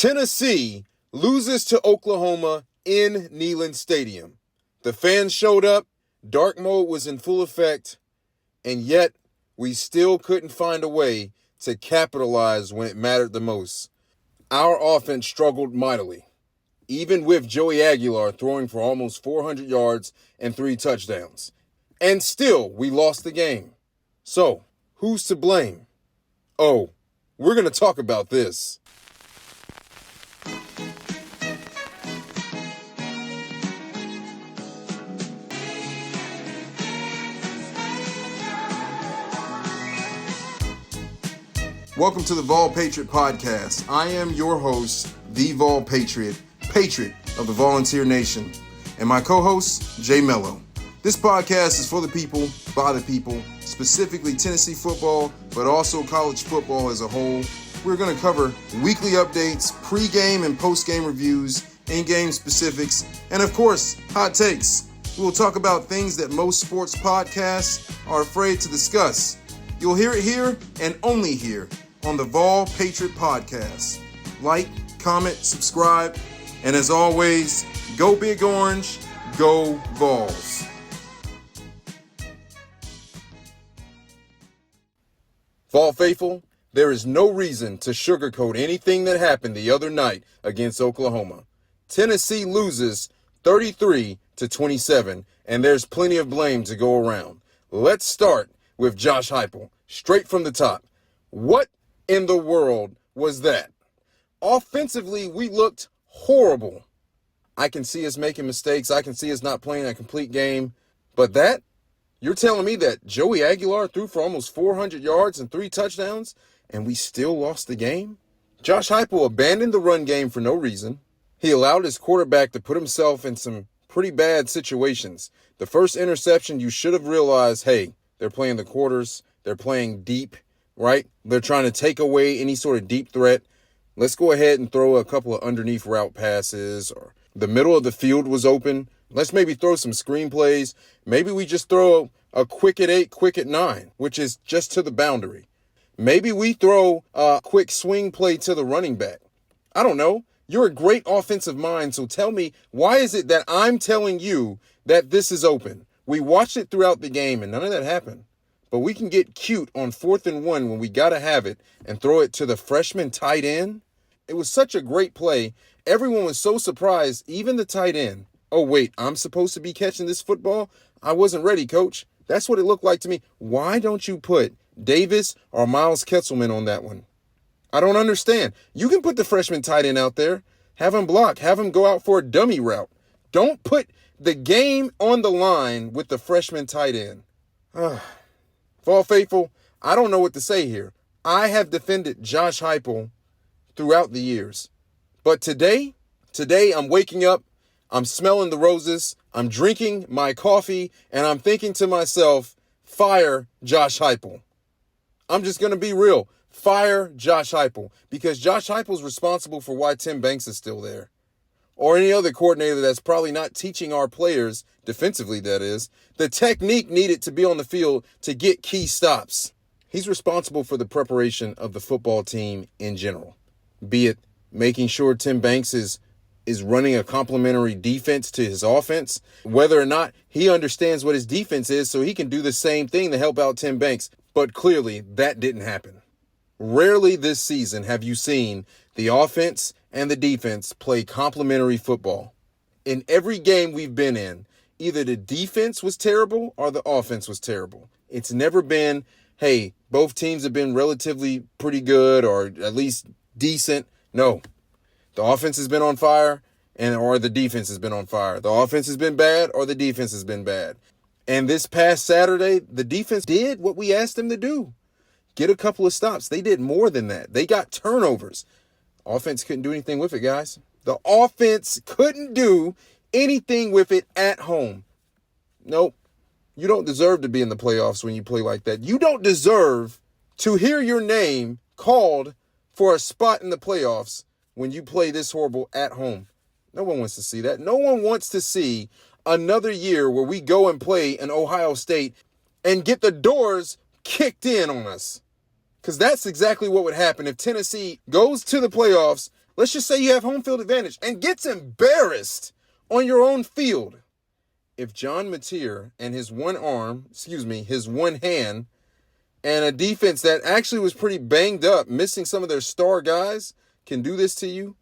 Tennessee loses to Oklahoma in Neyland Stadium. The fans showed up, dark mode was in full effect, and yet we still couldn't find a way to capitalize when it mattered the most. Our offense struggled mightily, even with Joey Aguilar throwing for almost 400 yards and 3 touchdowns. And still, we lost the game. So, who's to blame? Oh, we're going to talk about this. Welcome to the Vol Patriot podcast. I am your host, the Vol Patriot, Patriot of the Volunteer Nation, and my co-host, Jay Mello. This podcast is for the people, by the people, specifically Tennessee football, but also college football as a whole. We're going to cover weekly updates, pre-game and post-game reviews, in-game specifics, and of course, hot takes. We will talk about things that most sports podcasts are afraid to discuss. You'll hear it here and only here on the Vol Patriot podcast. Like, comment, subscribe, and as always, go Big Orange, go Vols. Vol faithful, there is no reason to sugarcoat anything that happened the other night against Oklahoma. Tennessee loses 33-27, and there's plenty of blame to go around. Let's start with Josh Heupel, straight from the top. What in the world was that? Offensively, we looked horrible. I can see us making mistakes. I can see us not playing a complete game. But that? You're telling me that Joey Aguilar threw for almost 400 yards and 3 touchdowns, and we still lost the game? Josh Heupel abandoned the run game for no reason. He allowed his quarterback to put himself in some pretty bad situations. The first interception, you should have realized, hey, they're playing the quarters. They're playing deep, right? They're trying to take away any sort of deep threat. Let's go ahead and throw a couple of underneath route passes, or the middle of the field was open. Let's maybe throw some screenplays. Maybe we just throw a quick at 8, quick at 9, which is just to the boundary. Maybe we throw a quick swing play to the running back. I don't know. You're a great offensive mind, so tell me, why is it that I'm telling you that this is open? We watched it throughout the game, and none of that happened. But we can get cute on 4th and 1 when we got to have it and throw it to the freshman tight end. It was such a great play. Everyone was so surprised, even the tight end. Oh, wait, I'm supposed to be catching this football? I wasn't ready, coach. That's what it looked like to me. Why don't you put Davis or Miles Ketzelman on that one? I don't understand. You can put the freshman tight end out there. Have him block. Have him go out for a dummy route. Don't put the game on the line with the freshman tight end. Vol faithful, I don't know what to say here. I have defended Josh Heupel throughout the years. But today I'm waking up, I'm smelling the roses, I'm drinking my coffee, and I'm thinking to myself, fire Josh Heupel. I'm just going to be real. Fire Josh Heupel, because Josh Heupel is responsible for why Tim Banks is still there. Or any other coordinator that's probably not teaching our players, defensively that is, the technique needed to be on the field to get key stops. He's responsible for the preparation of the football team in general, be it making sure Tim Banks is running a complementary defense to his offense, whether or not he understands what his defense is so he can do the same thing to help out Tim Banks. But clearly that didn't happen. Rarely this season have you seen the offense and the defense play complementary football. In every game we've been in, either the defense was terrible or the offense was terrible. It's never been, hey, both teams have been relatively pretty good or at least decent. No, the offense has been on fire or the defense has been on fire. The offense has been bad or the defense has been bad. And this past Saturday, the defense did what we asked them to do. Get a couple of stops. They did more than that. They got turnovers. Offense couldn't do anything with it, guys. The offense couldn't do anything with it at home. Nope. You don't deserve to be in the playoffs when you play like that. You don't deserve to hear your name called for a spot in the playoffs when you play this horrible at home. No one wants to see that. No one wants to see another year where we go and play in Ohio State and get the doors kicked in on us. Because that's exactly what would happen if Tennessee goes to the playoffs. let's just say you have home field advantage, and gets embarrassed on your own field. If John Mateer and his one hand, and a defense that actually was pretty banged up, missing some of their star guys, can do this to you,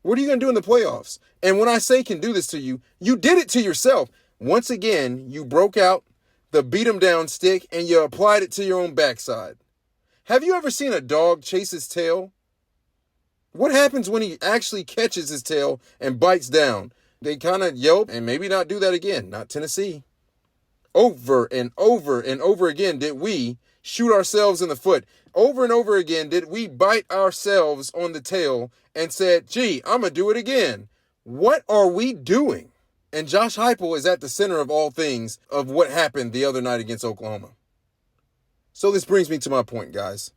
what are you going to do in the playoffs? And when I say can do this to you, you did it to yourself. Once again, you broke out the beat 'em down stick and you applied it to your own backside. Have you ever seen a dog chase his tail? What happens when he actually catches his tail and bites down? They kind of yelp and maybe not do that again. Not Tennessee. Over and over and over again did we shoot ourselves in the foot. Over and over again did we bite ourselves on the tail and said, gee, I'm going to do it again. What are we doing? And Josh Heupel is at the center of all things of what happened the other night against Oklahoma. So this brings me to my point, guys.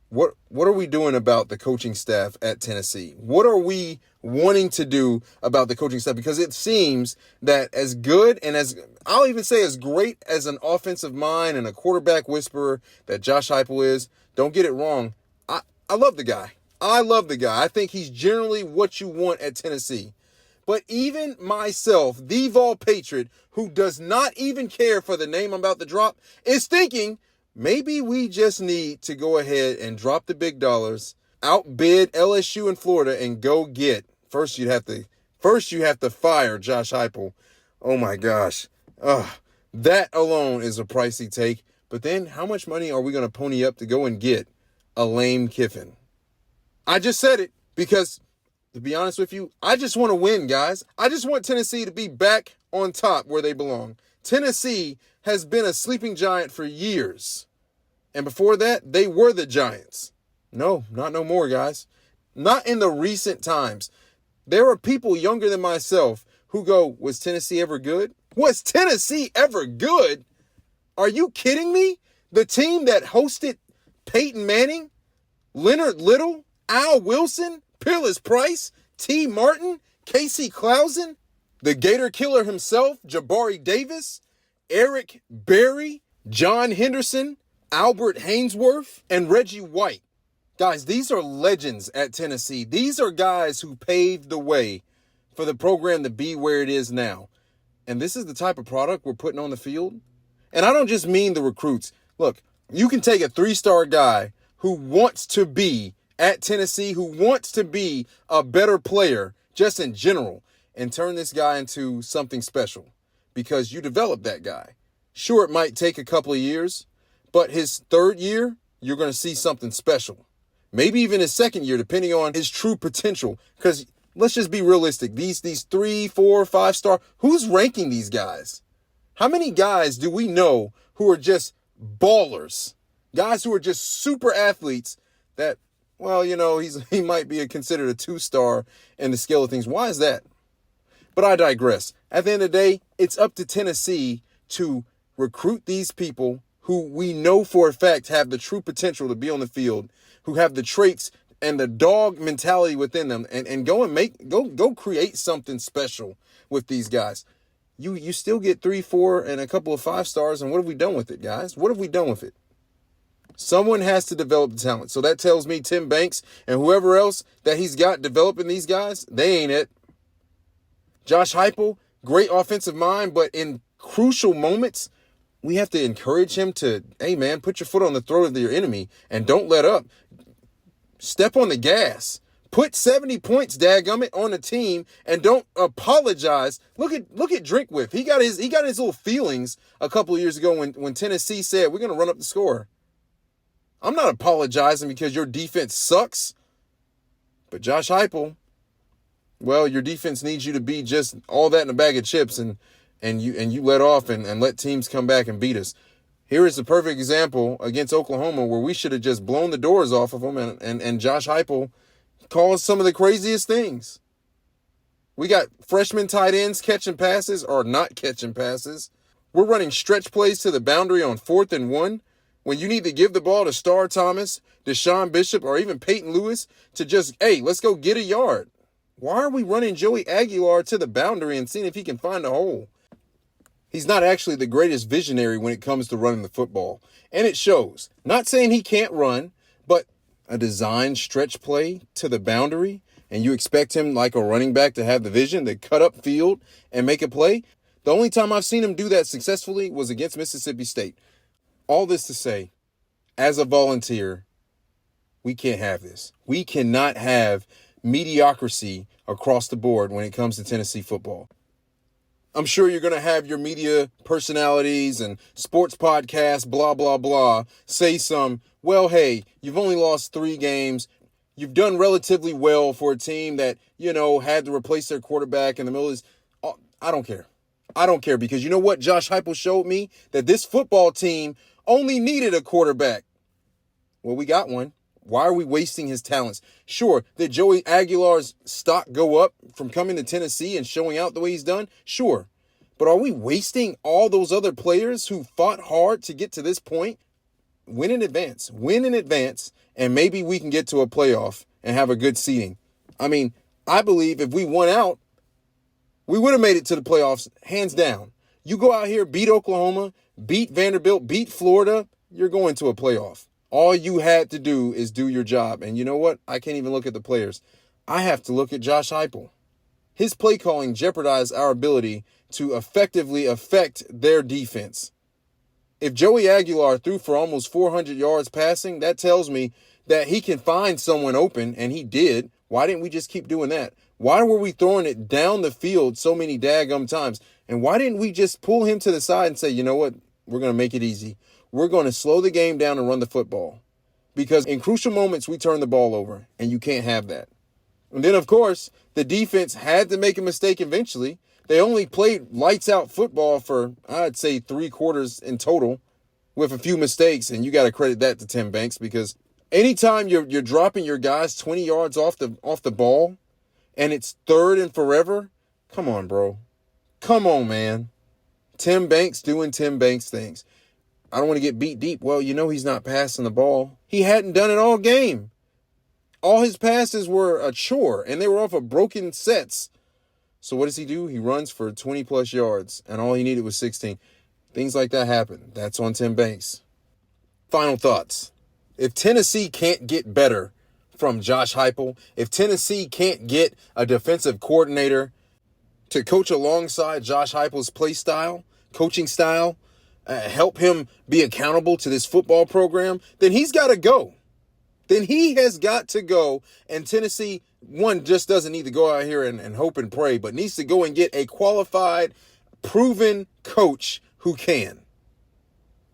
What are we doing about the coaching staff at Tennessee? What are we wanting to do about the coaching staff? Because it seems that as good and I'll even say as great as an offensive mind and a quarterback whisperer that Josh Heupel is, don't get it wrong. I love the guy. I think he's generally what you want at Tennessee. But even myself, the Vol Patriot, who does not even care for the name I'm about to drop, is thinking, maybe we just need to go ahead and drop the big dollars, outbid LSU and Florida, and go get. First you have to fire Josh Heupel. Oh my gosh. That alone is a pricey take. But then how much money are we going to pony up to go and get a Lane Kiffin? I just said it because, to be honest with you, I just want to win, guys. I just want Tennessee to be back on top where they belong. Tennessee has been a sleeping giant for years. And before that, they were the Giants. No, not no more, guys. Not in the recent times. There are people younger than myself who go, was Tennessee ever good? Was Tennessee ever good? Are you kidding me? The team that hosted Peyton Manning, Leonard Little, Al Wilson, Peerless Price, T. Martin, Casey Clausen, the Gator Killer himself, Jabari Davis, Eric Berry, John Henderson, Albert Hainsworth, and Reggie White. Guys, these are legends at Tennessee. These are guys who paved the way for the program to be where it is now. And this is the type of product we're putting on the field. And I don't just mean the recruits. Look, you can take a 3-star guy who wants to be at Tennessee, who wants to be a better player just in general, and turn this guy into something special because you developed that guy. Sure, it might take a couple of years, but his third year, you're going to see something special. Maybe even his second year, depending on his true potential. Because let's just be realistic. These 3, 4, 5-star, who's ranking these guys? How many guys do we know who are just ballers? Guys who are just super athletes that, well, you know, he might be considered a 2-star in the scale of things. Why is that? But I digress. At the end of the day, it's up to Tennessee to recruit these people who we know for a fact have the true potential to be on the field, who have the traits and the dog mentality within them, and go create something special with these guys. You still get 3, 4, and a couple of 5-stars, and what have we done with it, guys? What have we done with it? Someone has to develop the talent. So that tells me Tim Banks and whoever else that he's got developing these guys, they ain't it. Josh Heupel, great offensive mind, but in crucial moments, we have to encourage him to, hey, man, put your foot on the throat of your enemy and don't let up. Step on the gas. Put 70 points, dadgummit, on the team and don't apologize. Look at Drinkwith. He got his little feelings a couple of years ago when Tennessee said, we're going to run up the score. I'm not apologizing because your defense sucks. But Josh Heupel, well, your defense needs you to be just all that in a bag of chips and you let off and let teams come back and beat us. Here is the perfect example against Oklahoma where we should have just blown the doors off of them and Josh Heupel caused some of the craziest things. We got freshman tight ends catching passes or not catching passes. We're running stretch plays to the boundary on 4th and 1 when you need to give the ball to Star Thomas, Deshaun Bishop, or even Peyton Lewis to just, hey, let's go get a yard. Why are we running Joey Aguilar to the boundary and seeing if he can find a hole? He's not actually the greatest visionary when it comes to running the football. And it shows. Not saying he can't run, but a designed stretch play to the boundary and you expect him like a running back to have the vision to cut up field and make a play. The only time I've seen him do that successfully was against Mississippi State. All this to say, as a volunteer, we can't have this. We cannot have mediocrity across the board when it comes to Tennessee football. I'm sure you're going to have your media personalities and sports podcasts, blah, blah, blah, say well, hey, you've only lost 3 games. You've done relatively well for a team that, had to replace their quarterback in the middle of this. I don't care. I don't care because you know what Josh Heupel showed me? That this football team only needed a quarterback. Well, we got one. Why are we wasting his talents? Sure, did Joey Aguilar's stock go up from coming to Tennessee and showing out the way he's done? Sure. But are we wasting all those other players who fought hard to get to this point? Win in advance, and maybe we can get to a playoff and have a good seeding. I mean, I believe if we won out, we would have made it to the playoffs, hands down. You go out here, beat Oklahoma, beat Vanderbilt, beat Florida, you're going to a playoff. All you had to do is do your job. And you know what? I can't even look at the players. I have to look at Josh Heupel. His play calling jeopardized our ability to effectively affect their defense. If Joey Aguilar threw for almost 400 yards passing, that tells me that he can find someone open, and he did. Why didn't we just keep doing that? Why were we throwing it down the field so many daggum times? And why didn't we just pull him to the side and say, you know what? We're going to make it easy. We're going to slow the game down and run the football. Because in crucial moments, we turn the ball over, and you can't have that. And then, of course, the defense had to make a mistake eventually. They only played lights-out football for, I'd say, 3 quarters in total with a few mistakes, and you got to credit that to Tim Banks because anytime you're dropping your guys 20 yards off the ball and it's 3rd and forever, come on, bro. Come on, man. Tim Banks doing Tim Banks things. I don't want to get beat deep. Well, he's not passing the ball. He hadn't done it all game. All his passes were a chore, and they were off of broken sets. So what does he do? He runs for 20-plus yards, and all he needed was 16. Things like that happen. That's on Tim Banks. Final thoughts. If Tennessee can't get better from Josh Heupel, if Tennessee can't get a defensive coordinator to coach alongside Josh Heupel's play style, coaching style, help him be accountable to this football program, then he's got to go. Then he has got to go, and Tennessee, one, just doesn't need to go out here and hope and pray, but needs to go and get a qualified, proven coach who can.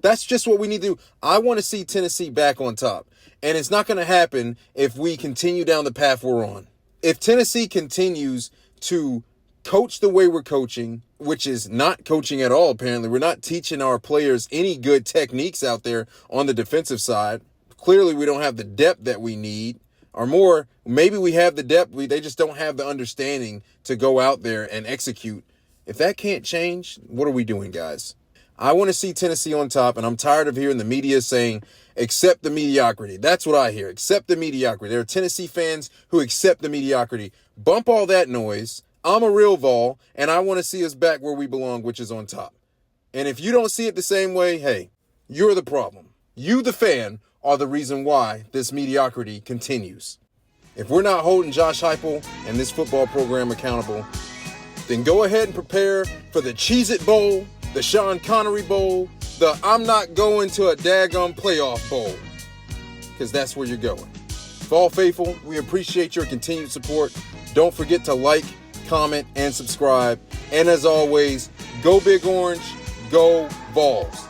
That's just what we need to do. I want to see Tennessee back on top, and it's not going to happen if we continue down the path we're on. If Tennessee continues to coach the way we're coaching, which is not coaching at all, apparently. We're not teaching our players any good techniques out there on the defensive side. Clearly, we don't have the depth that we need. Or more, maybe we have the depth, they just don't have the understanding to go out there and execute. If that can't change, what are we doing, guys? I want to see Tennessee on top, and I'm tired of hearing the media saying, accept the mediocrity. That's what I hear. Accept the mediocrity. There are Tennessee fans who accept the mediocrity. Bump all that noise. I'm a real Vol, and I want to see us back where we belong, which is on top. And if you don't see it the same way, hey, you're the problem. You, the fan, are the reason why this mediocrity continues. If we're not holding Josh Heupel and this football program accountable, then go ahead and prepare for the Cheez-It Bowl, the Sean Connery Bowl, the I'm not going to a daggum playoff bowl, because that's where you're going. Vol faithful, we appreciate your continued support. Don't forget to like, comment, and subscribe. And as always, go Big Orange, go Vols.